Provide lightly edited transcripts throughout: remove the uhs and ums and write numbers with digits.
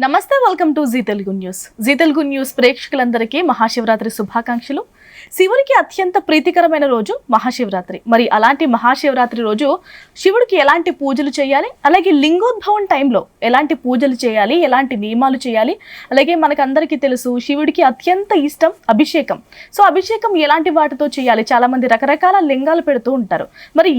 నమస్తే, welcome to Zee Telugu news. Zee Telugu news ప్రేక్షకులందరికీ మహాశివరాత్రి శుభాకాంక్షలు. శివునికి అత్యంత ప్రీతికరమైన రోజు మహాశివరాత్రి. మరి అలాంటి మహాశివరాత్రి రోజు శివుడికి ఎలాంటి పూజలు చేయాలి, అలాగే లింగోద్భవం టైంలో ఎలాంటి పూజలు చేయాలి, ఎలాంటి నియమాలు చేయాలి, అలాగే మనకందరికీ తెలుసు శివుడికి అత్యంత ఇష్టం అభిషేకం. సో అభిషేకం ఎలాంటి వాటితో చేయాలి, చాలా మంది రకరకాల లింగాలు పెడుతూ ఉంటారు. మరి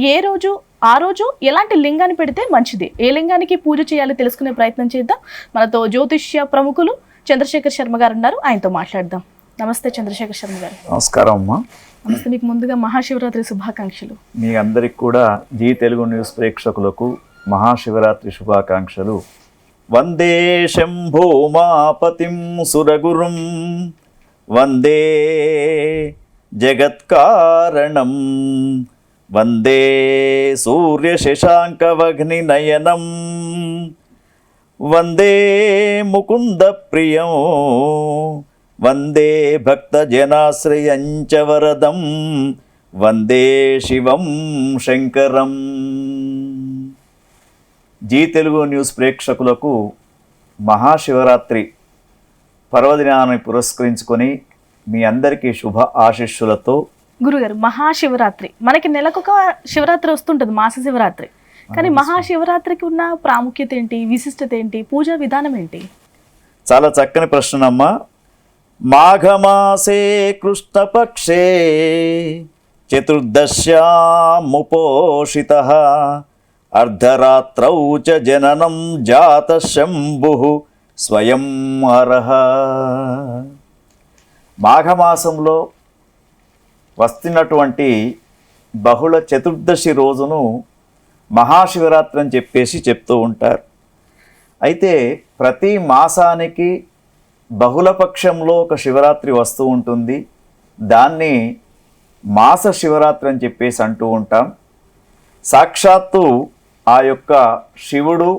ఆ రోజు ఎలాంటి లింగాన్ని పెడితే మంచిది, ఏ లింగానికి పూజ చేయాలి తెలుసుకునే ప్రయత్నం చేద్దాం. మనతో జ్యోతిష్య ప్రముఖులు చంద్రశేఖర్ శర్మ గారు ఉన్నారు, ఆయనతో మాట్లాడదాం. నమస్తే చంద్రశేఖర్ శర్మ గారు. నమస్కారం అమ్మా. నమస్తే, మీకు ముందుగా మహాశివరాత్రి శుభాకాంక్షలు. మీ అందరికి కూడా జీ తెలుగు న్యూస్ ప్రేక్షకులకు మహాశివరాత్రి శుభాకాంక్షలు. వందే శంభోమాపతిం సురగురుం వందే జగత్కారణం వందే సూర్య శశాంకవగ్ని నయనం వందే ముకుంద ప్రియం వందే భక్తజనాశ్రయంచ వరదం వందే శివం శంకరం. జీ తెలుగు న్యూస్ ప్రేక్షకులకు మహాశివరాత్రి పర్వదినాన్ని పురస్కరించుకొని మీ అందరికీ శుభ ఆశీస్సులతో. గురుగారు, మహాశివరాత్రి మనకి నెలకొక శివరాత్రి వస్తుంటుంది, మాస శివరాత్రి. కానీ మహాశివరాత్రికి ఉన్న ప్రాముఖ్యత ఏంటి, విశిష్టత ఏంటి, పూజా విధానం ఏంటి? చాలా చక్కని ప్రశ్నమ్మా. మాఘమాసే కృష్ణపక్షే చతుర్దశ్యాముపోషితః అర్ధరాత్రౌ చ జననం జాత శంభుః స్వయం హరః. మాఘమాసంలో వస్తున్నటువంటి బహుళ చతుర్దశి రోజును మహాశివరాత్రి అని చెప్తూ ఉంటారు. అయితే ప్రతి మాసానికి బహుళపక్షంలో ఒక శివరాత్రి వస్తూ ఉంటుంది. దాన్ని మాస శివరాత్రి అని అంటూ ఉంటాం. సాక్షాత్తు ఆ యొక్క శివుడు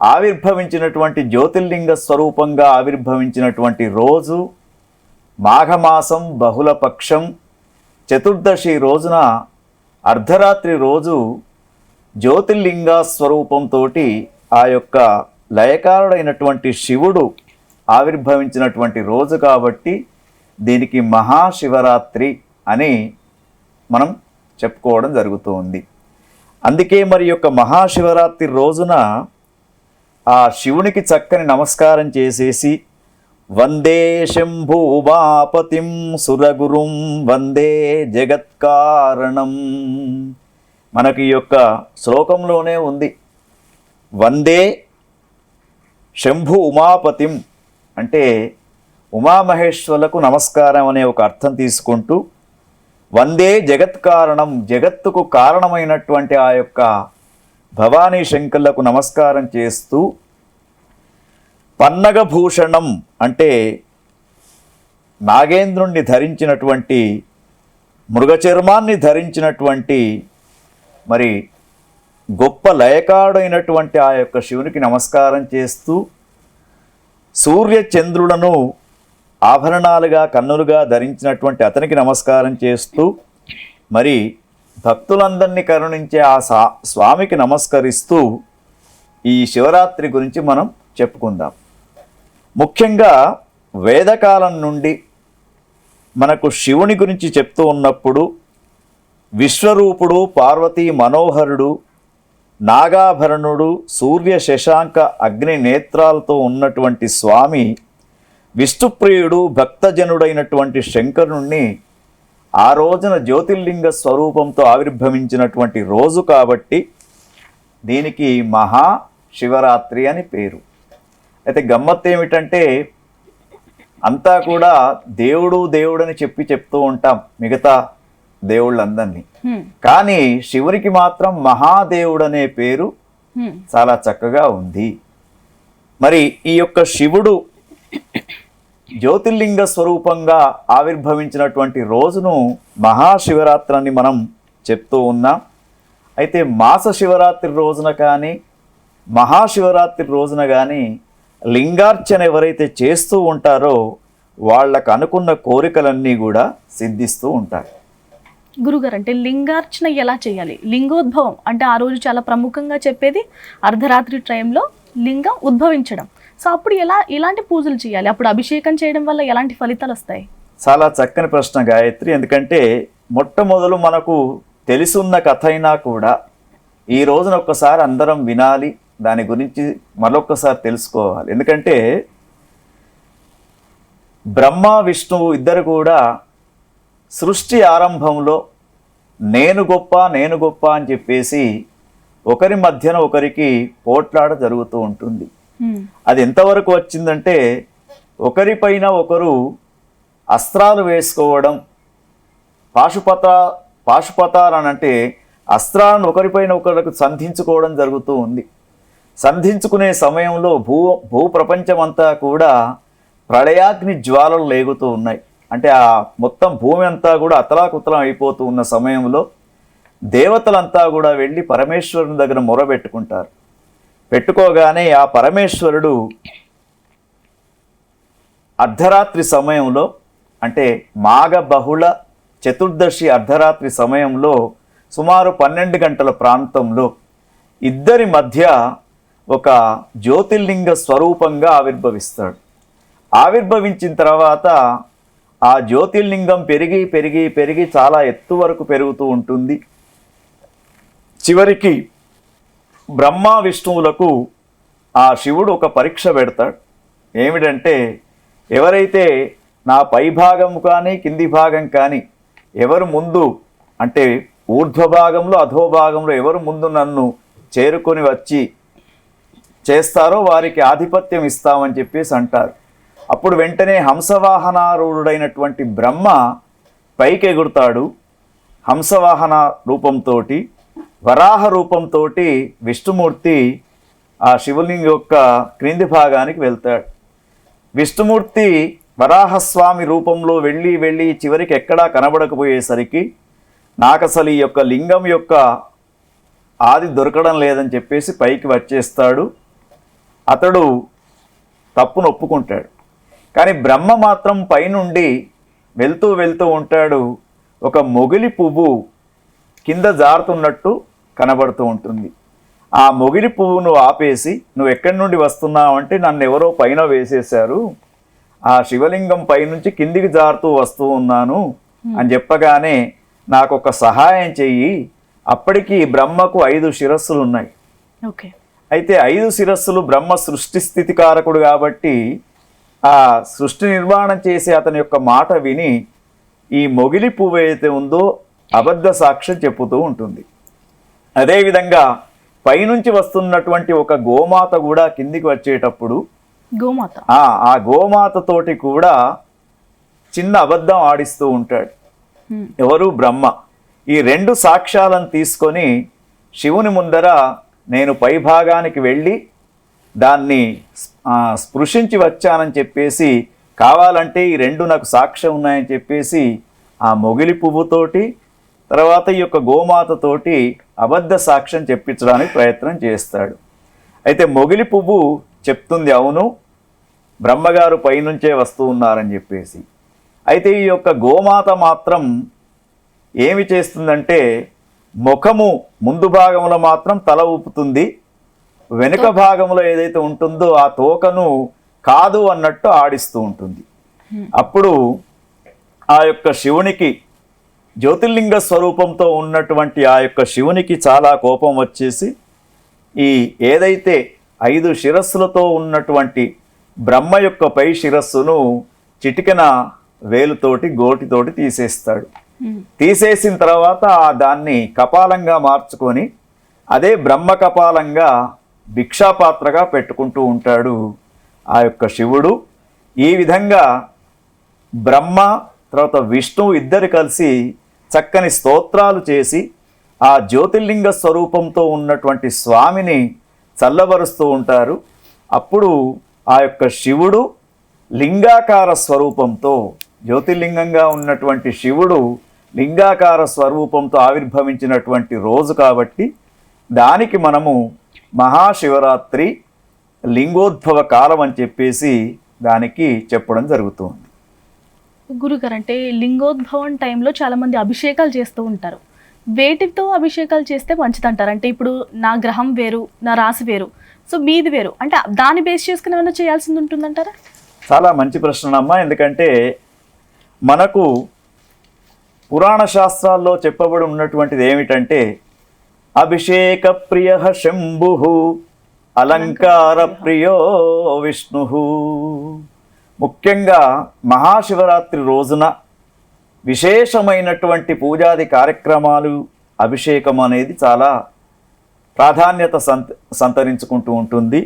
ఆవిర్భవించినటువంటి జ్యోతిర్లింగ స్వరూపంగా ఆవిర్భవించినటువంటి రోజు మాఘమాసం బహుళపక్షం చతుర్దశి రోజున అర్ధరాత్రి రోజు జ్యోతిర్లింగ స్వరూపంతో ఆ యొక్క లయకారుడైనటువంటి శివుడు ఆవిర్భవించినటువంటి రోజు కాబట్టి దీనికి మహాశివరాత్రి అని మనం చెప్పుకోవడం జరుగుతుంది. అందుకే మరి యొక్క మహాశివరాత్రి రోజున ఆ శివునికి చక్కని నమస్కారం చేసేసి వందే శంభు ఉమాపతిం సురగురుం వందే జగత్కారణం. మనకి ఈ యొక్క శ్లోకంలోనే ఉంది. వందే శంభు ఉమాపతిం అంటే ఉమామహేశ్వరులకు నమస్కారం అనే ఒక అర్థం తీసుకుంటూ, వందే జగత్కారణం జగత్తుకు కారణమైనటువంటి ఆ యొక్క భవానీ శంకర్లకు నమస్కారం చేస్తూ, పన్నగభూషణం అంటే నాగేంద్రుణ్ణి ధరించినటువంటి మృగచర్మాన్ని ధరించినటువంటి మరి గొప్ప లయకాడైనటువంటి ఆ యొక్క శివునికి నమస్కారం చేస్తూ, సూర్య చంద్రులను ఆభరణాలుగా కన్నులుగా ధరించినటువంటి అతనికి నమస్కారం చేస్తూ, మరి భక్తులందరినీ కరుణించే ఆ స్వామికి నమస్కరిస్తూ ఈ శివరాత్రి గురించి మనం చెప్పుకుందాం. ముఖ్యంగా వేదకాలం నుండి మనకు శివుని గురించి చెప్తూ ఉన్నప్పుడు విశ్వరూపుడు, పార్వతీ మనోహరుడు, నాగాభరణుడు, సూర్య శశాంక అగ్ని నేత్రాలతో ఉన్నటువంటి స్వామి విష్ణుప్రియుడు, భక్తజనుడైనటువంటి శంకరుణ్ణి ఆ రోజున జ్యోతిర్లింగ స్వరూపంతో ఆవిర్భవించినటువంటి రోజు కాబట్టి దీనికి మహాశివరాత్రి అని పేరు. అయితే గమ్మత్తు ఏమిటంటే అంతా కూడా దేవుడు దేవుడని చెప్తూ ఉంటాం మిగతా దేవుళ్ళందరినీ, కానీ శివునికి మాత్రం మహాదేవుడు అనే పేరు చాలా చక్కగా ఉంది. మరి ఈ యొక్క శివుడు జ్యోతిర్లింగ స్వరూపంగా ఆవిర్భవించినటువంటి రోజును మహాశివరాత్రి అని మనం చెప్తూ ఉన్నాం. అయితే మాస శివరాత్రి రోజున కానీ మహాశివరాత్రి రోజున కానీ లింగార్చన ఎవరైతే చేస్తూ ఉంటారో వాళ్ళకు అనుకున్న కోరికలన్నీ కూడా సిద్ధిస్తూ ఉంటాయి. గురుగారు, అంటే లింగార్చన ఎలా చేయాలి? లింగోద్భవం అంటే ఆ రోజు చాలా ప్రముఖంగా చెప్పేది అర్ధరాత్రి టైంలో లింగం ఉద్భవించడం. సో అప్పుడు ఎలాంటి పూజలు చేయాలి? అప్పుడు అభిషేకం చేయడం వల్ల ఎలాంటి ఫలితాలు వస్తాయి? చాలా చక్కని ప్రశ్న గాయత్రి. ఎందుకంటే మొట్టమొదలు మనకు తెలుసున్న కథ అయినా కూడా ఈ రోజున ఒక్కసారి అందరం వినాలి, దాని గురించి మరొక్కసారి తెలుసుకోవాలి. ఎందుకంటే బ్రహ్మ విష్ణువు ఇద్దరు కూడా సృష్టి ఆరంభంలో నేను గొప్ప అని చెప్పేసి ఒకరి మధ్యన ఒకరికి పోట్లాడ జరుగుతూ ఉంటుంది. అది ఎంతవరకు వచ్చిందంటే ఒకరిపైన ఒకరు అస్త్రాలు వేసుకోవడం, పాశుపతాలని అంటే అస్త్రాలను ఒకరిపైన ఒకరికి సంధించుకోవడం జరుగుతూ ఉంది. సంధించుకునే సమయంలో భూప్రపంచమంతా కూడా ప్రళయాగ్ని జ్వాలలు లేగుతూ ఉన్నాయి. అంటే ఆ మొత్తం భూమి అంతా కూడా అతలాకుతలం అయిపోతూ ఉన్న సమయంలో దేవతలంతా కూడా వెళ్ళి పరమేశ్వరుని దగ్గర మొరబెట్టుకుంటారు. పెట్టుకోగానే ఆ పరమేశ్వరుడు అర్ధరాత్రి సమయంలో, అంటే మాఘ బహుళ చతుర్దశి అర్ధరాత్రి సమయంలో సుమారు 12 గంటల ప్రాంతంలో ఇద్దరి మధ్య ఒక జ్యోతిర్లింగ స్వరూపంగా ఆవిర్భవిస్తాడు. ఆవిర్భవించిన తర్వాత ఆ జ్యోతిర్లింగం పెరిగి పెరిగి పెరిగి చాలా ఎత్తు వరకు పెరుగుతూ ఉంటుంది. చివరికి బ్రహ్మ విష్ణువులకు ఆ శివుడు ఒక పరీక్ష పెడతాడు. ఏమిటంటే ఎవరైతే నా పై భాగం కానీ కింది భాగం కానీ ఎవరు ముందు, అంటే ఊర్ధ్వభాగంలో అధోభాగంలో ఎవరు ముందు నన్ను చేరుకొని వచ్చి చేస్తారో వారికి ఆధిపత్యం ఇస్తామని చెప్పేసి అంటారు. అప్పుడు వెంటనే హంసవాహనారూఢుడైనటువంటి బ్రహ్మ పైకి ఎగురుతాడు. హంసవాహన రూపంతో, వరాహ రూపంతో విష్ణుమూర్తి ఆ శివలింగం యొక్క క్రింది భాగానికి వెళ్తాడు. విష్ణుమూర్తి వరాహస్వామి రూపంలో వెళ్ళి వెళ్ళి చివరికి ఎక్కడా కనబడకపోయేసరికి నాకు అసలు ఈ యొక్క లింగం యొక్క ఆది దొరకడం లేదని చెప్పేసి పైకి వచ్చేస్తాడు. అతడు తప్పును ఒప్పుకుంటాడు. కానీ బ్రహ్మ మాత్రం పైనుండి వెళ్తూ వెళ్తూ ఉంటాడు. ఒక మొగిలి పువ్వు కింద జారుతున్నట్టు కనబడుతూ ఉంటుంది. ఆ మొగిలి పువ్వును ఆపేసి నువ్వు ఎక్కడి నుండి వస్తున్నావు అంటే నన్ను ఎవరో పైన వేసేశారు, ఆ శివలింగం పైనుంచి కిందికి జారుతూ వస్తూ ఉన్నాను అని చెప్పగానే నాకు ఒక సహాయం చెయ్యి. అప్పటికి బ్రహ్మకు 5 శిరస్సులు ఉన్నాయి. ఓకే. అయితే 5 శిరస్సులు బ్రహ్మ సృష్టి స్థితికారకుడు కాబట్టి ఆ సృష్టి నిర్మాణం చేసే అతని యొక్క మాట విని ఈ మొగిలి పువ్వు ఏదైతే ఉందో అబద్ధ సాక్ష్యం చెప్పుతూ ఉంటుంది. అదేవిధంగా పైనుంచి వస్తున్నటువంటి ఒక గోమాత కూడా కిందికి వచ్చేటప్పుడు ఆ గోమాతతోటి కూడా చిన్న అబద్ధం ఆడిస్తూ ఉంటాడు. ఎవరు? బ్రహ్మ. ఈ 2 సాక్ష్యాలను తీసుకొని శివుని ముందర నేను పైభాగానికి వెళ్ళి దాన్ని స్పృశించి వచ్చానని చెప్పేసి, కావాలంటే ఈ 2 నాకు సాక్ష్యం ఉన్నాయని చెప్పేసి ఆ మొగిలి పువ్వుతోటి తర్వాత ఈ యొక్క గోమాతతోటి అబద్ధ సాక్ష్యం చెప్పించడానికి ప్రయత్నం చేస్తాడు. అయితే మొగిలి పువ్వు చెప్తుంది అవును బ్రహ్మగారు పైనుంచే వస్తూ ఉన్నారని చెప్పేసి. అయితే ఈ యొక్క గోమాత మాత్రం ఏమి చేస్తుందంటే ముఖము ముందు భాగంలో మాత్రం తల ఊపుతుంది, వెనుక భాగంలో ఏదైతే ఉంటుందో ఆ తోకను కాదు అన్నట్టు ఆడిస్తూ ఉంటుంది. అప్పుడు ఆ యొక్క శివునికి జ్యోతిర్లింగ స్వరూపంతో ఉన్నటువంటి ఆ యొక్క శివునికి చాలా కోపం వచ్చేసి ఈ ఏదైతే 5 శిరస్సులతో ఉన్నటువంటి బ్రహ్మ యొక్క పై శిరస్సును చిటికెన వేలుతోటి గోటితోటి తీసేస్తాడు. తీసేసిన తర్వాత దాన్ని కపాలంగా మార్చుకొని అదే బ్రహ్మ కపాలంగా భిక్షాపాత్రగా పెట్టుకుంటూ ఉంటాడు ఆ యొక్క శివుడు. ఈ విధంగా బ్రహ్మ తర్వాత విష్ణువు ఇద్దరు కలిసి చక్కని స్తోత్రాలు చేసి ఆ జ్యోతిర్లింగ స్వరూపంతో ఉన్నటువంటి స్వామిని చల్లబరుస్తూ ఉంటారు. అప్పుడు ఆ యొక్క శివుడు లింగాకార స్వరూపంతో, జ్యోతిర్లింగంగా ఉన్నటువంటి శివుడు లింగాకార స్వరూపంతో ఆవిర్భవించినటువంటి రోజు కాబట్టి దానికి మనము మహాశివరాత్రి లింగోద్భవ కాలం అని చెప్పేసి దానికి చెప్పడం జరుగుతుంది. గురుగారు, అంటే లింగోద్భవం టైంలో చాలామంది అభిషేకాలు చేస్తూ ఉంటారు. వేటితో అభిషేకాలు చేస్తే మంచిదంటారు? అంటే ఇప్పుడు నా గ్రహం వేరు, నా రాశి వేరు, సో మీది వేరు, అంటే దాన్ని బేస్ చేసుకుని ఏమైనా చేయాల్సింది ఉంటుందంటారా? చాలా మంచి ప్రశ్న అమ్మా. ఎందుకంటే మనకు పురాణ శాస్త్రాల్లో చెప్పబడి ఉన్నటువంటిది ఏమిటంటే అభిషేక ప్రియ శంభు అలంకార ప్రియో విష్ణు. ముఖ్యంగా మహాశివరాత్రి రోజున విశేషమైనటువంటి పూజాది కార్యక్రమాలు, అభిషేకం అనేది చాలా ప్రాధాన్యత సంతరించుకుంటూ ఉంటుంది.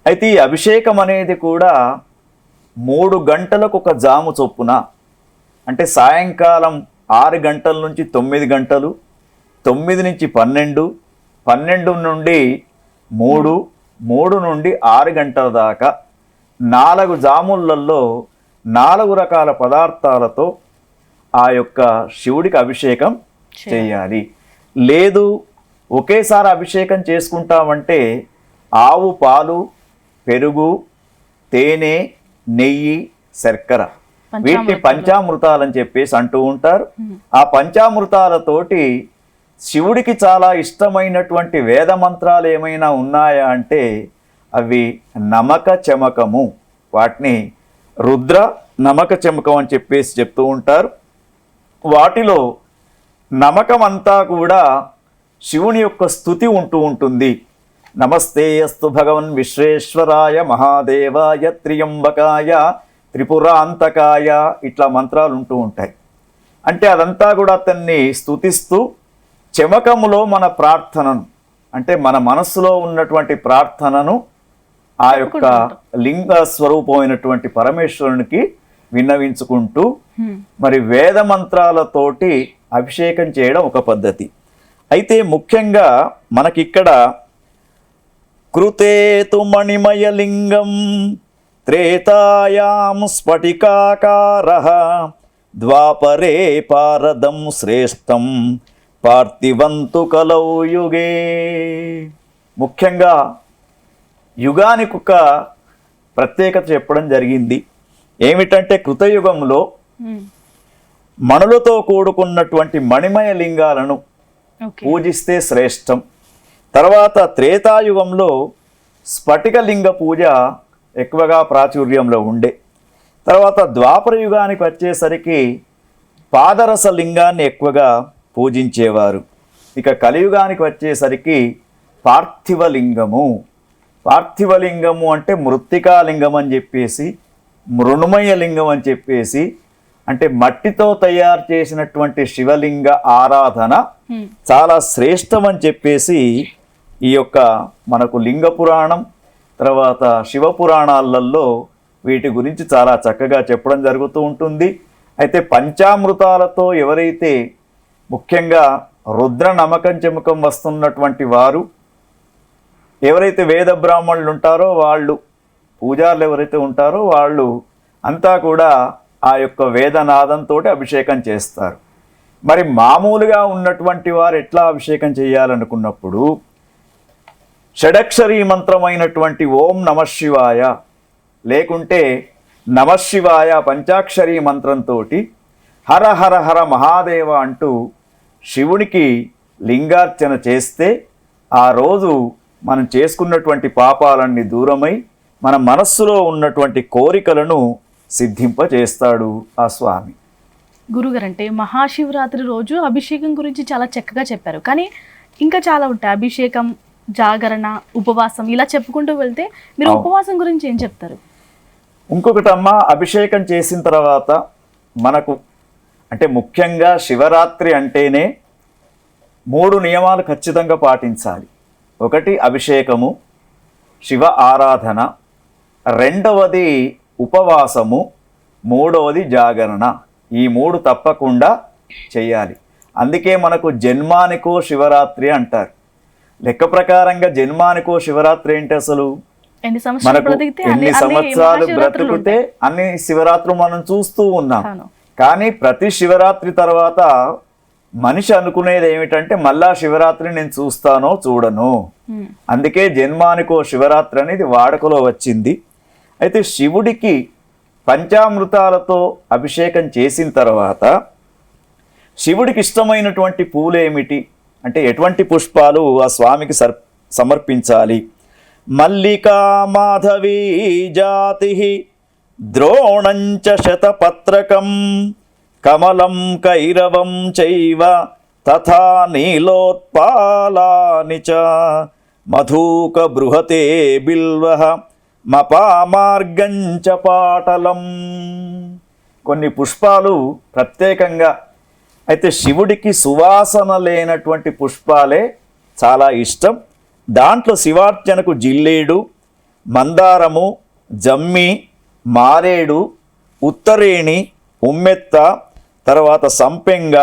అయితే ఈ అభిషేకం అనేది కూడా 3 గంటలకు ఒక జాము చొప్పున, అంటే సాయంకాలం 6 గంటల నుంచి 9 గంటలు, 9 నుంచి 12, 12 నుండి 3, 3 నుండి 6 గంటల దాకా 4 జాములలో 4 రకాల పదార్థాలతో ఆ యొక్క శివుడికి అభిషేకం చేయాలి. లేదు ఒకేసారి అభిషేకం చేసుకుంటామంటే ఆవు పాలు, పెరుగు, తేనె, నెయ్యి, శర్కర, వీటిని పంచామృతాలని చెప్పేసి అంటూ ఉంటారు. ఆ పంచామృతాలతోటి శివుడికి చాలా ఇష్టమైనటువంటి వేద మంత్రాలు ఏమైనా ఉన్నాయా అంటే అవి నమక చమకము, వాటిని రుద్ర నమక చమకం అని చెప్పేసి చెప్తూ ఉంటారు. వాటిలో నమకం అంతా కూడా శివుని యొక్క స్తుతి ఉంటూ ఉంటుంది. నమస్తే అస్తు భగవన్ విశ్వేశ్వరాయ మహాదేవాయ త్రియంబకాయ త్రిపురాంతకాయ, ఇట్లా మంత్రాలు ఉంటూ ఉంటాయి. అంటే అదంతా కూడా అతన్ని స్తుతిస్తూ చమకములో మన ప్రార్థనను, అంటే మన మనస్సులో ఉన్నటువంటి ప్రార్థనను ఆ యొక్క లింగ స్వరూపమైనటువంటి పరమేశ్వరునికి విన్నవించుకుంటూ మరి వేద మంత్రాలతోటి అభిషేకం చేయడం ఒక పద్ధతి. అయితే ముఖ్యంగా మనకిక్కడ కృతేతు మణిమయలింగం త్రేతాయాం స్ఫటికాకారః ద్వాపరే పారదం శ్రేష్టం పార్థివంతు కలౌ యుగే. ముఖ్యంగా యుగానికి ఒక ప్రత్యేకత చెప్పడం జరిగింది. ఏమిటంటే కృతయుగంలో మణులతో కూడుకున్నటువంటి మణిమయ లింగాలను పూజిస్తే శ్రేష్టం. తర్వాత త్రేతాయుగంలో స్ఫటిక లింగ పూజ ఎక్కువగా ప్రాచుర్యంలో ఉండే. తర్వాత ద్వాపర యుగానికి వచ్చేసరికి పాదరస లింగాన్ని ఎక్కువగా పూజించేవారు. ఇక కలియుగానికి వచ్చేసరికి పార్థివలింగము. పార్థివలింగము అంటే మృత్తికాలింగం అని చెప్పేసి, మృణ్మయ లింగం అని చెప్పేసి, అంటే మట్టితో తయారు చేసినటువంటి శివలింగ ఆరాధన చాలా శ్రేష్టం అని చెప్పేసి ఈ యొక్క మనకు లింగ పురాణం, తర్వాత శివ పురాణాలలో వీటి గురించి చాలా చక్కగా చెప్పడం జరుగుతూ ఉంటుంది. అయితే పంచామృతాలతో ఎవరైతే ముఖ్యంగా రుద్ర నమకం చమకం వస్తున్నటువంటి వారు, ఎవరైతే వేద బ్రాహ్మణులు ఉంటారో వాళ్ళు, పూజారులు ఎవరైతే ఉంటారో వాళ్ళు అంతా కూడా ఆ యొక్క వేదనాదంతో అభిషేకం చేస్తారు. మరి మామూలుగా ఉన్నటువంటి వారు ఎట్లా అభిషేకం చేయాలనుకున్నప్పుడు షడక్షరీ మంత్రమైనటువంటి ఓం నమశివాయ లేకుంటే నమశివాయ పంచాక్షరీ మంత్రంతో హర హర హర మహాదేవ అంటూ శివునికి లింగార్చన చేస్తే ఆ రోజు మనం చేసుకున్నటువంటి పాపాలన్నీ దూరమై మన మనస్సులో ఉన్నటువంటి కోరికలను సిద్ధింపచేస్తాడు ఆ స్వామి. గురుగారు, అంటే మహాశివరాత్రి రోజు అభిషేకం గురించి చాలా చక్కగా చెప్పారు, కానీ ఇంకా చాలా ఉంటాయి. అభిషేకం, జాగరణ, ఉపవాసం, ఇలా చెప్పుకుంటూ వెళ్తే మీరు ఉపవాసం గురించి ఏం చెప్తారు? ఇంకొకటమ్మా, అభిషేకం చేసిన తర్వాత మనకు అంటే ముఖ్యంగా శివరాత్రి అంటేనే 3 నియమాలు ఖచ్చితంగా పాటించాలి. ఒకటి అభిషేకము, శివ ఆరాధన, రెండవది ఉపవాసము, మూడవది జాగరణ. ఈ 3 తప్పకుండా చేయాలి. అందుకే మనకు జన్మానికో శివరాత్రి అంటారు. లెక్క ప్రకారంగా జన్మానికో శివరాత్రి ఏంటి అసలు? మనకు ఎన్ని సంవత్సరాలు బ్రతుకుతే అన్ని శివరాత్రులు మనం చూస్తూ ఉన్నాం. కానీ ప్రతి శివరాత్రి తర్వాత మనిషి అనుకునేది ఏమిటంటే మళ్ళా శివరాత్రి నేను చూస్తానో చూడను. అందుకే జన్మానికో శివరాత్రి అనేది వాడుకలో వచ్చింది. అయితే శివుడికి పంచామృతాలతో అభిషేకం చేసిన తర్వాత శివుడికి ఇష్టమైనటువంటి పూలు ఏమిటి అంటే ఎటువంటి పుష్పాలు ఆ స్వామికి సమర్పించాలి? మల్లికా మాధవీ జాతి ద్రోణంచ శతపత్రకం కమలం కైరవం చైవ తథా నీలోత్పాలాని చ మధూక బృహతే బిల్వః మపామార్గంచ పాటలం. కొన్ని పుష్పాలు ప్రత్యేకంగా అయితే శివుడికి సువాసన లేనటువంటి పుష్పాలే చాలా ఇష్టం. దాంట్లో శివార్చనకు జిల్లేడు, మందారము, జమ్మి, మారేడు, ఉత్తరేణి, ఉమ్మెత్త, తర్వాత సంపెంగ,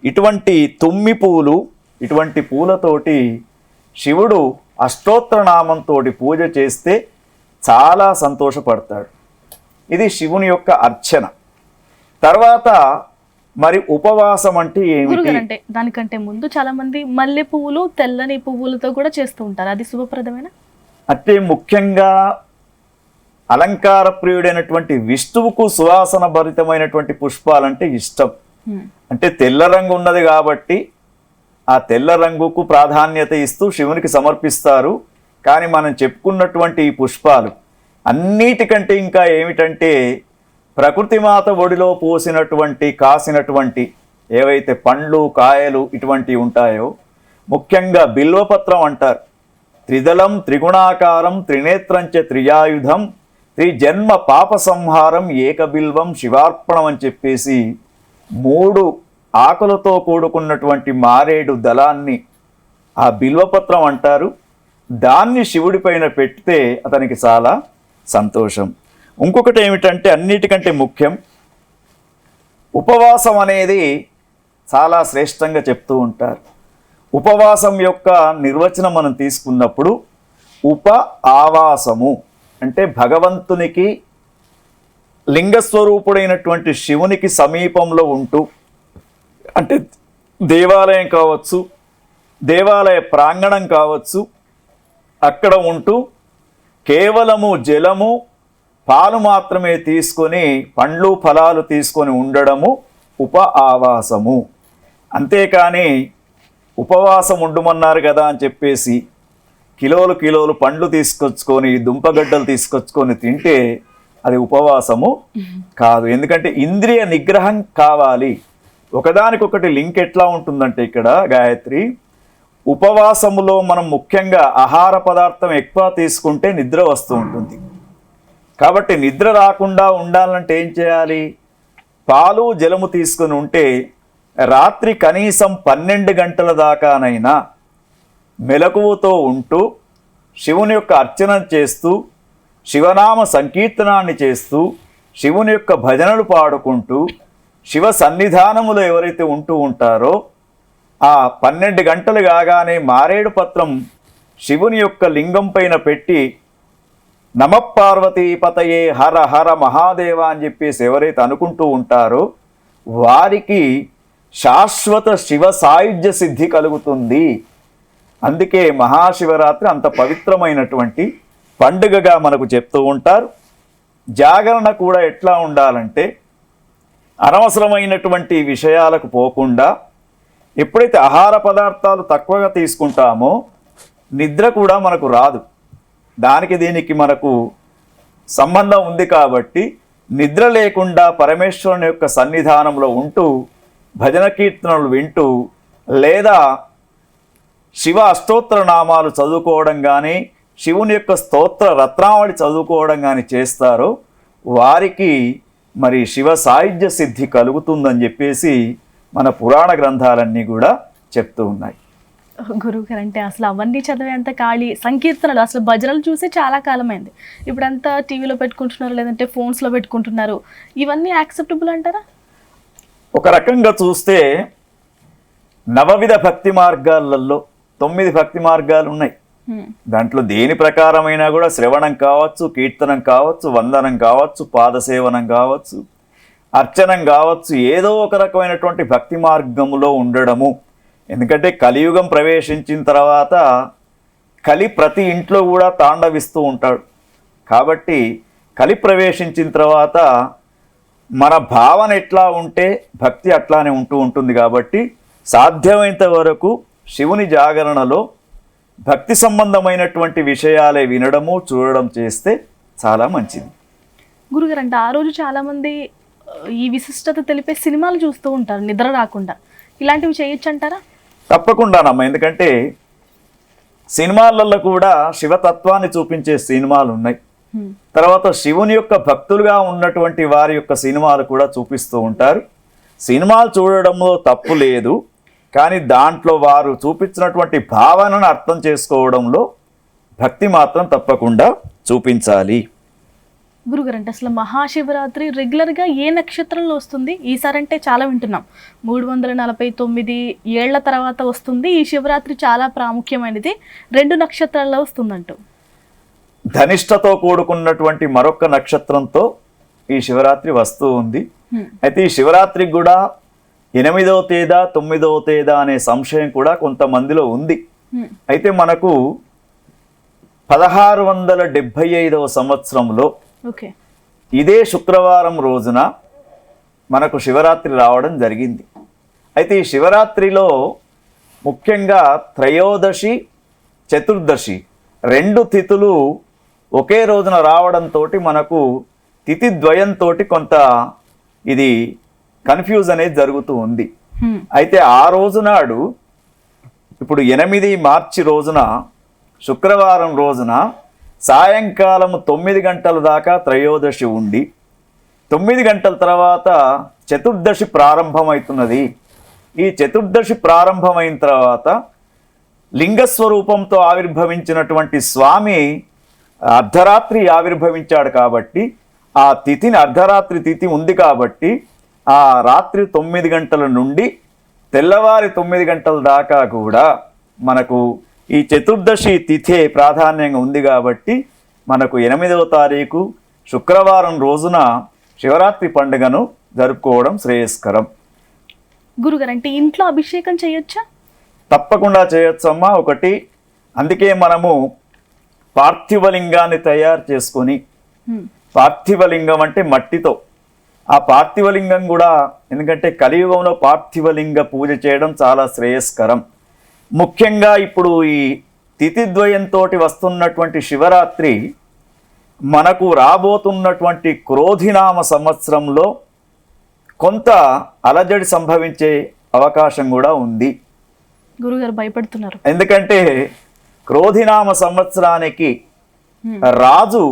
ఇటువంటి తుమ్మి పూలు, ఇటువంటి పూలతోటి శివుడు అష్టోత్తరనామంతో పూజ చేస్తే చాలా సంతోషపడతాడు. ఇది శివుని యొక్క అర్చన. తర్వాత మరి ఉపవాసం అంటే ఏమిటి? గురుగారంటే దానికంటే ముందు చాలా మంది మల్లె పువ్వులు, తెల్లని పువ్వులతో కూడా చేస్తూ ఉంటారు. అది శుభప్రదమేనా? అంటే ముఖ్యంగా అలంకార ప్రియుడైనటువంటి విష్ణువుకు సువాసన భరితమైనటువంటి పుష్పాలంటే ఇష్టం. అంటే తెల్ల రంగు ఉన్నది కాబట్టి ఆ తెల్ల రంగుకు ప్రాధాన్యత ఇస్తూ శివునికి సమర్పిస్తారు. కానీ మనం చెప్పుకున్నటువంటి ఈ పుష్పాలు అన్నిటికంటే ఇంకా ఏమిటంటే ప్రకృతి మాత ఒడిలో పోసినటువంటి కాసినటువంటి ఏవైతే పండ్లు కాయలు ఇటువంటివి ఉంటాయో, ముఖ్యంగా బిల్వపత్రం అంటారు. త్రిదళం త్రిగుణాకారం త్రినేత్రంచ త్రియాయుధం త్రిజన్మ పాప సంహారం ఏకబిల్వం శివార్పణం అని చెప్పేసి 3 ఆకులతో కూడుకున్నటువంటి మారేడు దళాన్ని ఆ బిల్వపత్రం అంటారు. దాన్ని శివుడి పైన పెడితే అతనికి చాలా సంతోషం. ఇంకొకటి ఏమిటంటే అన్నిటికంటే ముఖ్యం ఉపవాసం అనేది చాలా శ్రేష్టంగా చెప్తూ ఉంటారు. ఉపవాసం యొక్క నిర్వచనం మనం తీసుకున్నప్పుడు ఆవాసము అంటే భగవంతునికి లింగస్వరూపుడైనటువంటి శివునికి సమీపంలో ఉంటూ, అంటే దేవాలయం కావచ్చు, దేవాలయ ప్రాంగణం కావచ్చు, అక్కడ ఉంటూ కేవలము జలము పాలు మాత్రమే తీసుకొని పండ్లు ఫలాలు తీసుకొని ఉండడము ఆవాసము. అంతేకాని ఉపవాసం ఉండమన్నారు కదా అని చెప్పేసి కిలోలు పండ్లు తీసుకొచ్చుకొని దుంపగడ్డలు తీసుకొచ్చుకొని తింటే అది ఉపవాసము కాదు. ఎందుకంటే ఇంద్రియ నిగ్రహం కావాలి. ఒకదానికొకటి లింక్ ఎట్లా ఉంటుందంటే ఇక్కడ గాయత్రి, ఉపవాసములో మనం ముఖ్యంగా ఆహార పదార్థం ఎక్కువ తీసుకుంటే నిద్ర వస్తూ ఉంటుంది. కాబట్టి నిద్ర రాకుండా ఉండాలంటే ఏం చేయాలి? పాలు జలము తీసుకుని ఉంటే రాత్రి కనీసం 12 గంటల దాకానైనా మెలకువతో ఉంటూ శివుని యొక్క అర్చన చేస్తూ శివనామ సంకీర్తనాన్ని చేస్తూ శివుని యొక్క భజనలు పాడుకుంటూ శివ సన్నిధానములో ఎవరైతే ఉంటూ ఉంటారో ఆ 12 గంటలు కాగానే మారేడు పత్రం శివుని యొక్క లింగం పైన పెట్టి నమఃపార్వతీపతయే హర హర మహాదేవ అని చెప్పేసి ఎవరైతే అనుకుంటూ ఉంటారో వారికి శాశ్వత శివ సాయుధ్య సిద్ధి కలుగుతుంది. అందుకే మహాశివరాత్రి అంత పవిత్రమైనటువంటి పండుగగా మనకు చెప్తూ ఉంటారు. జాగరణ కూడా ఎట్లా ఉండాలంటే అనవసరమైనటువంటి విషయాలకు పోకుండా, ఎప్పుడైతే ఆహార పదార్థాలు తక్కువగా తీసుకుంటామో నిద్ర కూడా మనకు రాదు. దానికి దీనికి మనకు సంబంధం ఉంది కాబట్టి నిద్ర లేకుండా పరమేశ్వరుని యొక్క సన్నిధానంలో ఉంటూ భజన కీర్తనలు వింటూ లేదా శివ అష్టోత్తర నామాలు చదువుకోవడం కానీ శివుని యొక్క స్తోత్ర రత్నావళి చదువుకోవడం కానీ చేస్తారో వారికి మరి శివ సాయుధ్య సిద్ధి కలుగుతుందని చెప్పేసి మన పురాణ గ్రంథాలన్నీ కూడా చెప్తూ ఉన్నాయి. గురువు గారు అంటే అసలు అవన్నీ చదివేంత ఖాళీ సంకీర్తనలు అసలు భజనలు చూసి చాలా కాలమైంది. ఇప్పుడంతా టీవీలో పెట్టుకుంటున్నారు, లేదంటే ఫోన్స్లో పెట్టుకుంటున్నారు. ఇవన్నీ యాక్సెప్టబుల్ అంటారా? ఒక రకంగా చూస్తే నవవిధ భక్తి మార్గాలలో 9 భక్తి మార్గాలు ఉన్నాయి. దాంట్లో దేని ప్రకారమైనా కూడా శ్రవణం కావచ్చు, కీర్తనం కావచ్చు, వందనం కావచ్చు, పాదసేవనం కావచ్చు, అర్చనం కావచ్చు, ఏదో ఒక రకమైనటువంటి భక్తి మార్గములో ఉండడము. ఎందుకంటే కలియుగం ప్రవేశించిన తర్వాత కలి ప్రతి ఇంట్లో కూడా తాండవిస్తూ ఉంటాడు. కాబట్టి కలి ప్రవేశించిన తర్వాత మన భావన ఎట్లా ఉంటే భక్తి అట్లానే ఉంటూ ఉంటుంది కాబట్టి సాధ్యమైనంత వరకు శివుని జాగరణలో భక్తి సంబంధమైనటువంటి విషయాలే వినడము చూడడం చేస్తే చాలా మంచిది. గురుగారు అంటే ఆ రోజు చాలా మంది ఈ విశిష్టత తెలిపే సినిమాలు చూస్తూ ఉంటారు నిద్ర రాకుండా, ఇలాంటివి చేయొచ్చు అంటారా? తప్పకుండానమ్మా, ఎందుకంటే సినిమాలలో కూడా శివతత్వాన్ని చూపించే సినిమాలు ఉన్నాయి. తర్వాత శివుని యొక్క భక్తులుగా ఉన్నటువంటి వారి యొక్క సినిమాలు కూడా చూపిస్తూ ఉంటారు. సినిమాలు చూడడంలో తప్పు లేదు, కానీ దాంట్లో వారు చూపించినటువంటి భావనను అర్థం చేసుకోవడంలో భక్తి మాత్రం తప్పకుండా చూపించాలి. గురుగారు అంటే అసలు మహాశివరాత్రి రెగ్యులర్గా ఏ నక్షత్రంలో వస్తుంది? ఈసారి అంటే చాలా వింటున్నాం 349 ఏళ్ల తర్వాత వస్తుంది ఈ శివరాత్రి, చాలా ప్రాముఖ్యమైనది, 2 నక్షత్రాల్లో వస్తుందంటూ. ధనిష్టతో కూడుకున్నటువంటి మరొక నక్షత్రంతో ఈ శివరాత్రి వస్తూ ఉంది. అయితే ఈ శివరాత్రికి కూడా 8వ తేదా 9వ తేదా అనే సంశయం కూడా కొంతమందిలో ఉంది. అయితే మనకు 1675వ సంవత్సరంలో ఇదే శుక్రవారం రోజున మనకు శివరాత్రి రావడం జరిగింది. అయితే ఈ శివరాత్రిలో ముఖ్యంగా త్రయోదశి చతుర్దశి 2 తిథులు ఒకే రోజున రావడంతో మనకు తిథి ద్వయంతో కొంత ఇది కన్ఫ్యూజ్ అనేది జరుగుతూ ఉంది. అయితే ఆ రోజు నాడు ఇప్పుడు 8 మార్చి రోజున శుక్రవారం రోజున సాయంకాలం 9 గంటల దాకా త్రయోదశి ఉండి 9 గంటల తర్వాత చతుర్దశి ప్రారంభమవుతున్నది. ఈ చతుర్దశి ప్రారంభమైన తర్వాత లింగస్వరూపంతో ఆవిర్భవించినటువంటి స్వామి అర్ధరాత్రి ఆవిర్భవించాడు కాబట్టి ఆ తిథిని అర్ధరాత్రి తిథి ఉంది కాబట్టి ఆ రాత్రి 9 గంటల నుండి తెల్లవారి 9 గంటల దాకా కూడా మనకు ఈ చతుర్దశి తిథే ప్రాధాన్యంగా ఉంది కాబట్టి మనకు 8వ తారీఖు శుక్రవారం రోజున శివరాత్రి పండుగను జరుపుకోవడం శ్రేయస్కరం. గురుగారు అంటే ఇంట్లో అభిషేకం చేయొచ్చా? తప్పకుండా చేయొచ్చమ్మా. ఒకటి, అందుకే మనము పార్థివలింగాన్ని తయారు చేసుకొని, పార్థివలింగం అంటే మట్టితో, ఆ పార్థివలింగం కూడా ఎందుకంటే కలియుగంలో పార్థివలింగ పూజ చేయడం చాలా శ్రేయస్కరం. ముఖ్యంగా ఇప్పుడు ఈ తిథిద్వయంతో వస్తున్నటువంటి శివరాత్రి మనకు రాబోతున్నటువంటి క్రోధినామ సంవత్సరంలో కొంత అలజడి సంభవించే అవకాశం కూడా ఉంది. గురుగారు భయపడుతున్నారు. ఎందుకంటే క్రోధినామ సంవత్సరానికి రాజు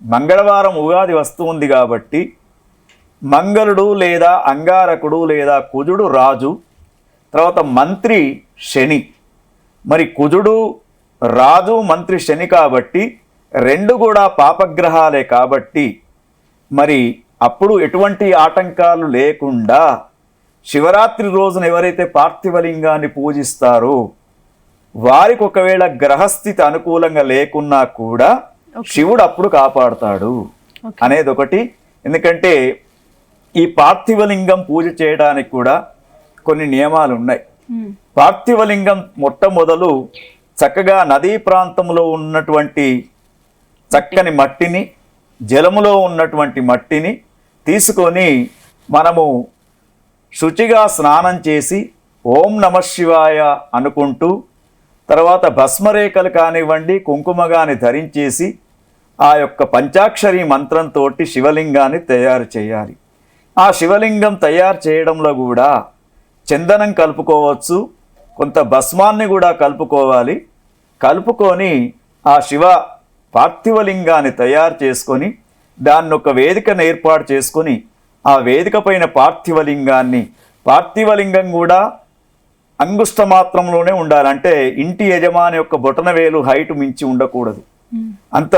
మంగళవారం ఉగాది వస్తుంది కాబట్టి మంగళుడు లేదా అంగారకుడు లేదా కుజుడు రాజు, తర్వాత మంత్రి శని. మరి కుజుడు రాజు మంత్రి శని కాబట్టి 2 కూడా పాపగ్రహాలే కాబట్టి మరి అప్పుడు ఎటువంటి ఆటంకాలు లేకుండా శివరాత్రి రోజున ఎవరైతే పార్థివలింగాన్ని పూజిస్తారో వారికి ఒకవేళ గ్రహస్థితి అనుకూలంగా లేకున్నా కూడా శివుడు అప్పుడు కాపాడుతాడు అనేది ఒకటి. ఎందుకంటే ఈ పార్థివలింగం పూజ చేయడానికి కూడా కొన్ని నియమాలు ఉన్నాయి. పార్థివలింగం మొట్టమొదలు చక్కగా నదీ ప్రాంతంలో ఉన్నటువంటి చక్కని మట్టిని, జలములో ఉన్నటువంటి మట్టిని తీసుకొని మనము శుచిగా స్నానం చేసి ఓం నమః శివాయ అనుకుంటూ, తర్వాత భస్మరేఖలు కానివ్వండి కుంకుమ కానీ ధరించేసి ఆ యొక్క పంచాక్షరి మంత్రంతో శివలింగాన్ని తయారు చేయాలి. ఆ శివలింగం తయారు చేయడంలో కూడా చందనం కలుపుకోవచ్చు, కొంత భస్మాన్ని కూడా కలుపుకోవాలి. కలుపుకొని ఆ శివ పార్థివలింగాన్ని తయారు చేసుకొని దాన్ని ఒక వేదికను ఏర్పాటు చేసుకొని ఆ వేదిక పైన పార్థివలింగం కూడా అంగుష్ట మాత్రంలోనే ఉండాలి. అంటే ఇంటి యజమాని యొక్క బొటనవేలు హైట్ మించి ఉండకూడదు. అంత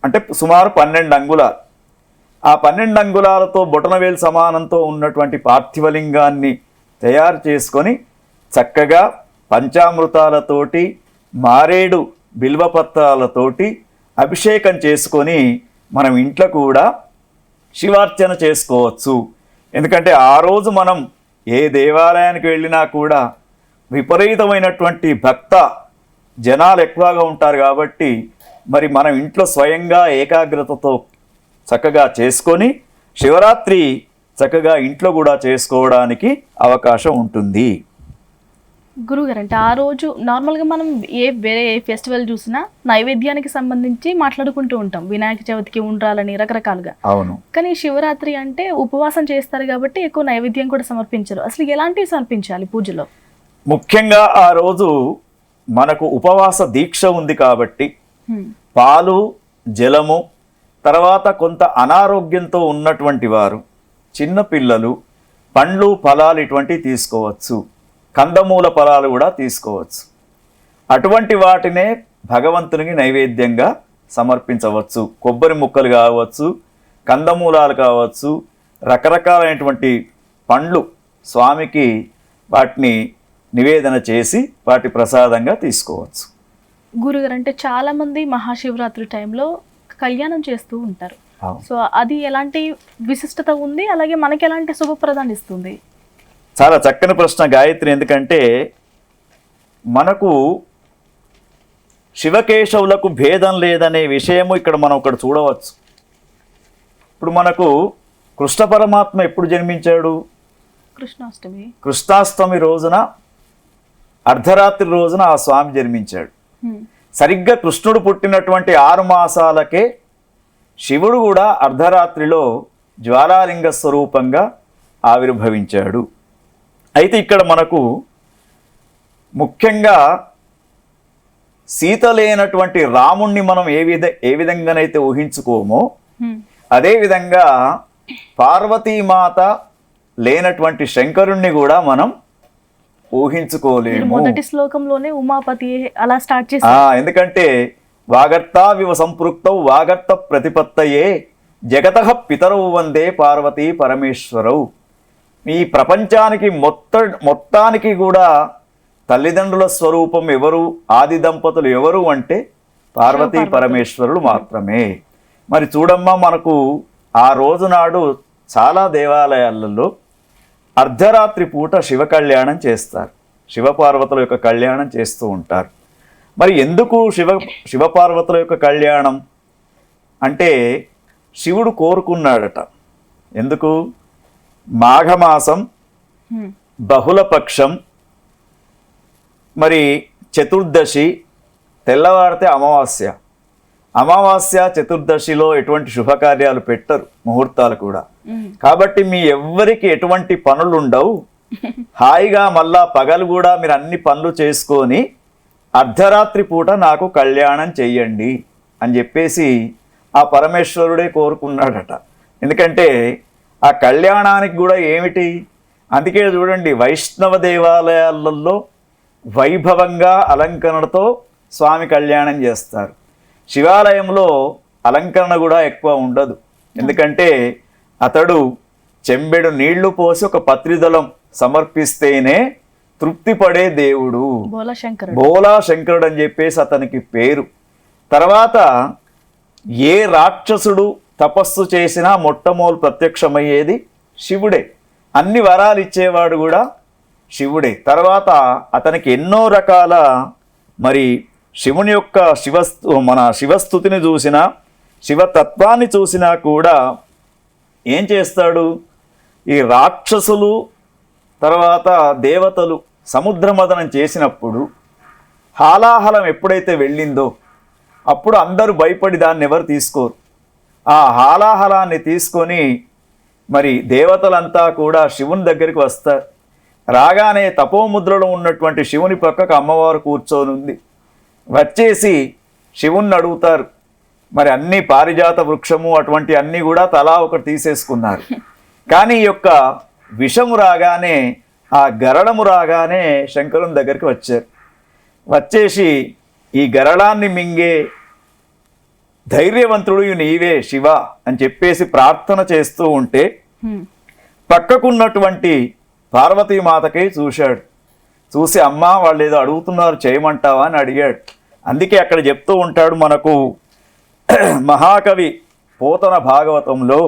అంటే సుమారు 12 అంగుళాలు. ఆ 12 అంగుళాలతో బొటనవేలు సమానంతో ఉన్నటువంటి పార్థివలింగాన్ని తయారు చేసుకొని చక్కగా పంచామృతాలతోటి మారేడు బిల్వపత్రాలతోటి అభిషేకం చేసుకొని మనం ఇంట్లో కూడా శివార్చన చేసుకోవచ్చు. ఎందుకంటే ఆ రోజు మనం ఏ దేవాలయానికి వెళ్ళినా కూడా విపరీతమైనటువంటి భక్త జనాలు ఎక్కువగా ఉంటారు కాబట్టి మరి మనం ఇంట్లో స్వయంగా ఏకాగ్రతతో చక్కగా చేసుకొని శివరాత్రి చక్కగా ఇంట్లో కూడా చేసుకోవడానికి అవకాశం ఉంటుంది. గురుగారు అంటే ఆ రోజు నార్మల్గా మనం వేరే ఏ ఫెస్టివల్ చూసినా నైవేద్యానికి సంబంధించి మాట్లాడుకుంటూ ఉంటాం, వినాయక చవితికి ఉండ్రాలని రకరకాలుగా. అవును. కానీ శివరాత్రి అంటే ఉపవాసం చేస్తారు కాబట్టి ఎక్కువ నైవేద్యం కూడా సమర్పించరు. అసలు ఎలాంటివి సమర్పించాలి పూజలో? ముఖ్యంగా ఆ రోజు మనకు ఉపవాస దీక్ష ఉంది కాబట్టి పాలు, జలము, తర్వాత కొంత అనారోగ్యంతో ఉన్నటువంటి వారు, చిన్న పిల్లలు, పండ్లు, ఫలాలు ఇటువంటివి తీసుకోవచ్చు. కందమూల ఫలాలు కూడా తీసుకోవచ్చు. అటువంటి వాటినే భగవంతునికి నైవేద్యంగా సమర్పించవచ్చు. కొబ్బరి ముక్కలు కావచ్చు, కందమూలాలు కావచ్చు, రకరకాలైనటువంటి పండ్లు స్వామికి వాటిని నివేదన చేసి వాటి ప్రసాదంగా తీసుకోవచ్చు. గురుగారు అంటే చాలా మంది మహాశివరాత్రి టైంలో కళ్యాణం చేస్తూ ఉంటారు. సో అది ఎలాంటి విశిష్టత ఉంది, అలాగే మనకి ఎలాంటి శుభప్రదాన్ని ఇస్తుంది? చాలా చక్కని ప్రశ్న గాయత్రి. ఎందుకంటే మనకు శివకేశవులకు భేదం లేదనే విషయము ఇక్కడ మనం ఒకటి చూడవచ్చు. ఇప్పుడు మనకు కృష్ణ పరమాత్మ ఎప్పుడు జన్మించాడు? కృష్ణాష్టమి. కృష్ణాష్టమి రోజున, అర్ధరాత్రి రోజున ఆ స్వామి జన్మించాడు. సరిగ్గా కృష్ణుడు పుట్టినటువంటి 6 మాసాలకే శివుడు కూడా అర్ధరాత్రిలో జ్వాలాలింగ స్వరూపంగా ఆవిర్భవించాడు. అయితే ఇక్కడ మనకు ముఖ్యంగా సీత లేనటువంటి రాముణ్ణి మనం ఏ విధంగానైతే ఊహించుకోమో అదేవిధంగా పార్వతీమాత లేనటువంటి శంకరుణ్ణి కూడా మనం ఊహించుకోలేము. మొదటి శ్లోకంలోనే ఉమాపతి అలా స్టార్ట్ చేశారు. ఎందుకంటే వాగర్తావివ సంపృక్తౌ వాగర్త ప్రతిపత్తయే జగతః పితరౌ వందే పార్వతీ పరమేశ్వరౌ. ఈ ప్రపంచానికి మొత్తానికి కూడా తల్లిదండ్రుల స్వరూపం ఎవరు, ఆది దంపతులు ఎవరు అంటే పార్వతీ పరమేశ్వరులు మాత్రమే. మరి చూడమ్మా, మనకు ఆ రోజు నాడు చాలా దేవాలయాలలో అర్ధరాత్రి పూట శివ కళ్యాణం చేస్తారు. శివపార్వతుల యొక్క కళ్యాణం చేస్తూ ఉంటారు. మరి ఎందుకు శివపార్వతుల యొక్క కళ్యాణం అంటే శివుడు కోరుకున్నాడట. ఎందుకు? మాఘమాసం, బహుళపక్షం, మరి చతుర్దశి, తెల్లవారితే అమావాస్య. అమావాస్య, చతుర్దశిలో ఎటువంటి శుభకార్యాలు పెట్టరు, ముహూర్తాలు కూడా. కాబట్టి మీ ఎవ్వరికి ఎటువంటి పనులు ఉండవు. హాయిగా మళ్ళా పగలు కూడా మీరు అన్ని పనులు చేసుకొని అర్ధరాత్రి పూట నాకు కళ్యాణం చెయ్యండి అని చెప్పేసి ఆ పరమేశ్వరుడే కోరుకున్నాడట. ఎందుకంటే ఆ కళ్యాణానికి కూడా ఏమిటి, అందుకే చూడండి వైష్ణవ దేవాలయాలలో వైభవంగా అలంకరణతో స్వామి కళ్యాణం చేస్తారు. శివాలయంలో అలంకరణ కూడా ఎక్కువ ఉండదు. ఎందుకంటే అతడు చెంబెడు నీళ్లు పోసి ఒక పత్రిదళం సమర్పిస్తేనే తృప్తి పడే దేవుడు, బోలా శంకరుడు అని చెప్పేసి అతనికి పేరు. తర్వాత ఏ రాక్షసుడు తపస్సు చేసినా మొట్టమొదలు ప్రత్యక్షమయ్యేది శివుడే. అన్ని వరాలు ఇచ్చేవాడు కూడా శివుడే. తర్వాత అతనికి ఎన్నో రకాల మరి శివుని యొక్క శివస్థుతిని చూసినా, శివతత్వాన్ని చూసినా కూడా ఏం చేస్తాడు, ఈ రాక్షసులు తర్వాత దేవతలు సముద్రమదనం చేసినప్పుడు హాలాహలం ఎప్పుడైతే వెళ్ళిందో అప్పుడు అందరూ భయపడి దాన్ని ఎవరు తీసుకోరు. ఆ హాలాహలాన్ని తీసుకొని మరి దేవతలంతా కూడా శివుని దగ్గరికి వస్తారు. రాగానే తపోముద్రలో ఉన్నటువంటి శివుని పక్కకు అమ్మవారు కూర్చొని ఉంది. వచ్చేసి శివుణ్ణి అడుగుతారు. మరి అన్ని పారిజాత వృక్షము అటువంటి అన్నీ కూడా తలా ఒకటి తీసేసుకున్నారు. కానీ ఈ యొక్క విషము రాగానే, ఆ గరళము రాగానే శంకరుని దగ్గరికి వచ్చారు. వచ్చేసి ఈ గరళాన్ని మింగే ధైర్యవంతుడు నీవే శివ అని చెప్పేసి ప్రార్థన చేస్తూ ఉంటే పక్కకున్నటువంటి పార్వతీమాతకి చూశాడు. చూసి అమ్మ వాళ్ళు ఏదో అడుగుతున్నారు చేయమంటావా అని అడిగాడు. అందుకే అక్కడ చెప్తూ ఉంటాడు మనకు మహాకవి పోతన భాగవతంలో,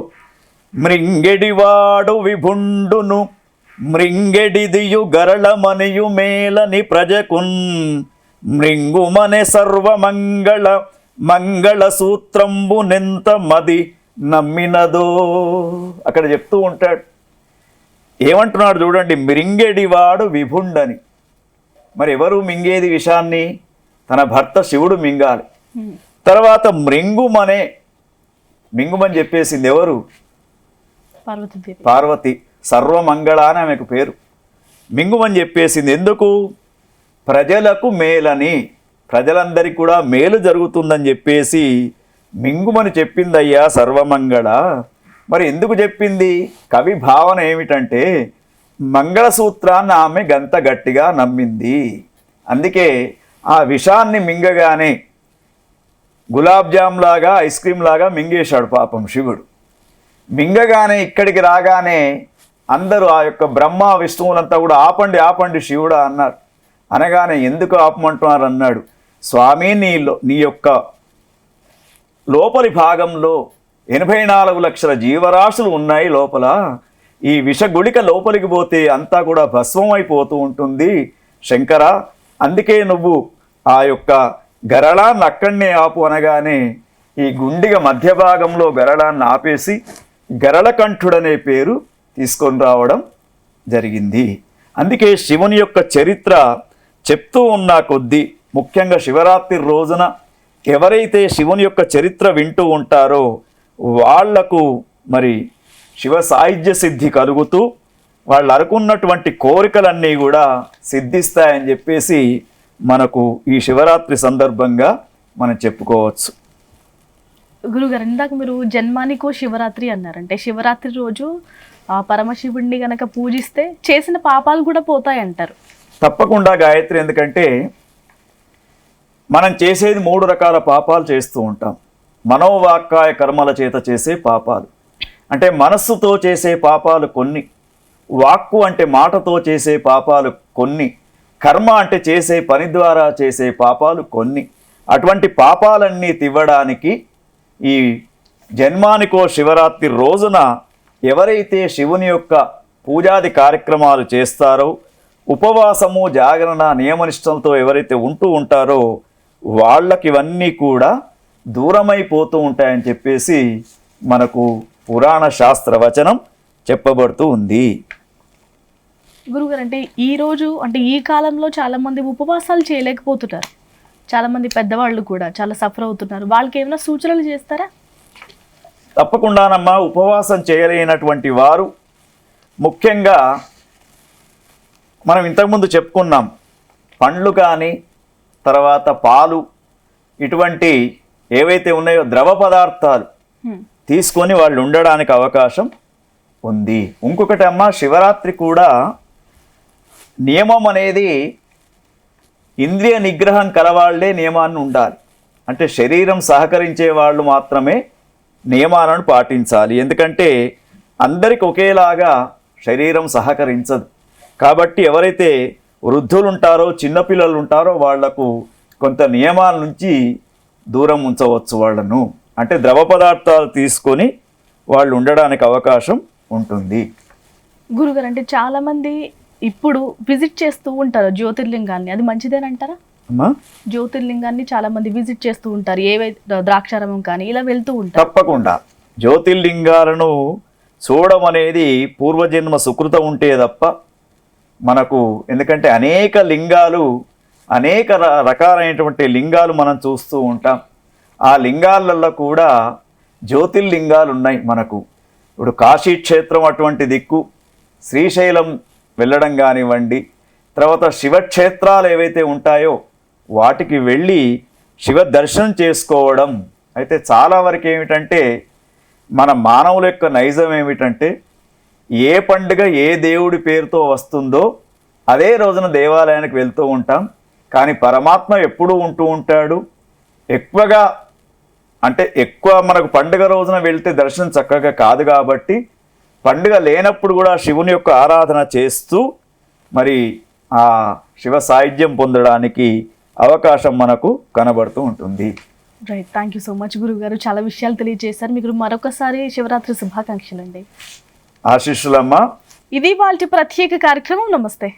మృంగెడివాడు విభుండును మృంగెడిదియు గరళమనియు మేలని ప్రజకున్ మృంగుమనే సర్వమంగళ మంగళ సూత్రంబు నెంత మది నమ్మినదో. అక్కడ చెప్తూ ఉంటాడు ఏమంటున్నాడు చూడండి, మిరింగెడివాడు విభుండని. మరి ఎవరు మింగేది విషాన్ని? తన భర్త శివుడు మింగాలి. తర్వాత మింగుమని చెప్పేసింది ఎవరు? పార్వతీదేవి. పార్వతి. సర్వమంగళ అని ఆమెకు పేరు. మింగుమని చెప్పేసింది ఎందుకు? ప్రజలకు మేలని, ప్రజలందరికీ కూడా మేలు జరుగుతుందని చెప్పేసి మింగుమని చెప్పిందయ్యా సర్వమంగళ. మరి ఎందుకు చెప్పింది? కవి భావన ఏమిటంటే మంగళసూత్రాన్ని ఆమె గంత గట్టిగా నమ్మింది. అందుకే ఆ విషాన్ని మింగగానే గులాబ్ జామ్ లాగా, ఐస్ క్రీమ్ లాగా మింగేశాడు పాపం శివుడు. మింగగానే ఇక్కడికి రాగానే అందరూ ఆ యొక్క బ్రహ్మ విష్ణువులంతా కూడా ఆపండి ఆపండి శివుడా అన్నారు. అనగానే ఎందుకు ఆపమంటున్నారు అన్నాడు. స్వామి నీ యొక్క లోపలి భాగంలో 84 లక్షల జీవరాశులు ఉన్నాయి లోపల. ఈ విషగుళిక లోపలికి పోతే అంతా కూడా భస్మం అయిపోతూ ఉంటుంది శంకర. అందుకే నువ్వు ఆ యొక్క గరళాన్ని అక్కడనే ఆపు అనగానే ఈ గుండిగ మధ్య భాగంలో గరళాన్ని ఆపేసి గరళకంఠుడనే పేరు తీసుకొని రావడం జరిగింది. అందుకే శివుని యొక్క చరిత్ర చెప్తూ ఉన్న కొద్దీ, ముఖ్యంగా శివరాత్రి రోజున ఎవరైతే శివుని యొక్క చరిత్ర వింటూ ఉంటారో వాళ్లకు మరి శివ సాయుధ్య సిద్ధి కలుగుతూ వాళ్ళు అనుకున్నటువంటి కోరికలన్నీ కూడా సిద్ధిస్తాయని చెప్పేసి మనకు ఈ శివరాత్రి సందర్భంగా మనం చెప్పుకోవచ్చు. గురుగారు, ఇందాక మీరు జన్మానికో శివరాత్రి అన్నారంటే శివరాత్రి రోజు ఆ పరమశివుడిని గనక పూజిస్తే చేసిన పాపాలు కూడా పోతాయి అంటారు. తప్పకుండా గాయత్రి. ఎందుకంటే మనం చేసేది 3 రకాల పాపాలు చేస్తూ ఉంటాం. మనోవాక్కాయ కర్మల చేత చేసే పాపాలు అంటే మనస్సుతో చేసే పాపాలు కొన్ని, వాక్కు అంటే మాటతో చేసే పాపాలు కొన్ని, కర్మ అంటే చేసే పని ద్వారా చేసే పాపాలు కొన్ని. అటువంటి పాపాలన్నీ తివ్వడానికి ఈ జన్మానికో శివరాత్రి రోజున ఎవరైతే శివుని యొక్క పూజాది కార్యక్రమాలు చేస్తారో, ఉపవాసము జాగరణ నియమనిష్టలతో ఎవరైతే ఉంటూ ఉంటారో వాళ్ళకి ఇవన్నీ కూడా దూరమైపోతూ ఉంటాయని చెప్పేసి మనకు పురాణ శాస్త్ర వచనం చెప్పబడుతూ ఉంది. గురుగారు, అంటే ఈ రోజు అంటే ఈ కాలంలో చాలా మంది ఉపవాసాలు చేయలేకపోతున్నారు. చాలా మంది పెద్దవాళ్ళు కూడా చాలా సఫర్ అవుతున్నారు. వాళ్ళకి ఏమైనా సూచనలు చేస్తారా? తప్పకుండానమ్మా. ఉపవాసం చేయలేనటువంటి వారు ముఖ్యంగా మనం ఇంతకుముందు చెప్పుకున్నాం, పండ్లు కానీ తర్వాత పాలు ఇటువంటి ఏవైతే ఉన్నాయో ద్రవ పదార్థాలు తీసుకొని వాళ్ళు ఉండడానికి అవకాశం ఉంది. ఇంకొకటి అమ్మ, శివరాత్రి కూడా నియమం అనేది ఇంద్రియ నిగ్రహం కలవాళ్లే నియమాన్ని ఉండాలి. అంటే శరీరం సహకరించే వాళ్ళు మాత్రమే నియమాలను పాటించాలి. ఎందుకంటే అందరికి ఒకేలాగా శరీరం సహకరించదు. కాబట్టి ఎవరైతే వృద్ధులు ఉంటారో, చిన్నపిల్లలు ఉంటారో వాళ్లకు కొంత నియమాల నుంచి దూరం ఉంచవచ్చు వాళ్ళను. అంటే ద్రవ పదార్థాలు తీసుకొని వాళ్ళు ఉండడానికి అవకాశం ఉంటుంది. గురుగారు, అంటే చాలా మంది ఇప్పుడు విజిట్ చేస్తూ ఉంటారు జ్యోతిర్లింగాన్ని, అది మంచిదేనంటారా? అమ్మా, జ్యోతిర్లింగాన్ని చాలా మంది విజిట్ చేస్తూ ఉంటారు, ఏవైతే ద్రాక్షారామం కానీ ఇలా వెళ్తూ ఉంటారు. తప్పకుండా జ్యోతిర్లింగాలను చూడడం అనేది పూర్వజన్మ సుకృతం ఉంటే తప్ప మనకు, ఎందుకంటే అనేక లింగాలు, అనేక రకాలైనటువంటి లింగాలు మనం చూస్తూ ఉంటాం. ఆ లింగాలలో కూడా జ్యోతిర్లింగాలు ఉన్నాయి మనకు. ఇప్పుడు కాశీ క్షేత్రం అటువంటి దిక్కు, శ్రీశైలం వెళ్ళడం కానివ్వండి, తర్వాత శివక్షేత్రాలు ఏవైతే ఉంటాయో వాటికి వెళ్ళి శివ దర్శనం చేసుకోవడం. అయితే చాలా వరకు ఏమిటంటే మన మానవుల యొక్క నైజం ఏమిటంటే ఏ పండుగ ఏ దేవుడి పేరుతో వస్తుందో అదే రోజున దేవాలయానికి వెళ్తూ ఉంటాం. కానీ పరమాత్మ ఎప్పుడూ ఉంటూ ఉంటాడు. ఎక్కువ మనకు పండుగ రోజున వెళ్తే దర్శనం చక్కగా కాదు కాబట్టి పండుగ లేనప్పుడు కూడా శివుని యొక్క ఆరాధన చేస్తూ మరి ఆ శివ సాయుధ్యం పొందడానికి అవకాశం మనకు కనబడుతూ ఉంటుంది. Right, thank you so much గురుగారు, చాలా విషయాలు తెలియజేశారు. మీకు మరొకసారి శివరాత్రి శుభాకాంక్షలు అండి. ఆశీస్సులమ్మా. ఇది వాళ్ళ ప్రత్యేక కార్యక్రమం. నమస్తే.